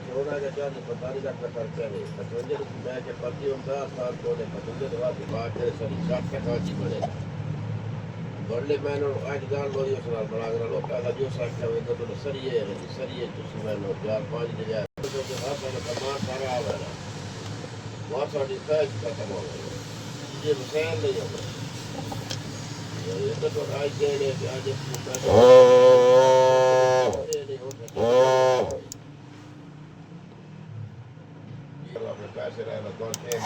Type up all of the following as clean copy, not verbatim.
थोड़ा जगह बताने का खर्चा नहीं पचवंजे मैं के पति उनका साल को ने पचवंजे दवा की बात है सरी 60 की बने बड़े मैंने आज गाल बोली उस नाल बड़ा अगर लोग का जो साख्या वे तो सरिये है सरिये तो मैंने 4-5 जगह तो जो हाथ में कमाल सारा आ रहा बहुत सारी फैज खत्म हो गई ये मसाइल नहीं हो ये तो आज देने के आज नहीं हो सकता अपने पैसे रहना कौन से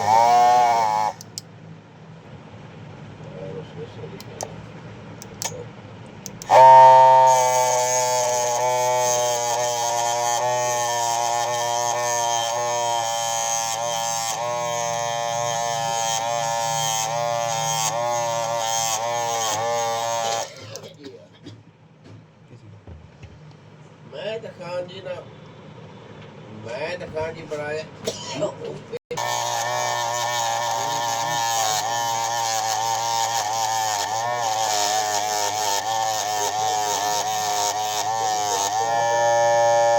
मैं तो खान जी ना मैं तो खान जी बनाए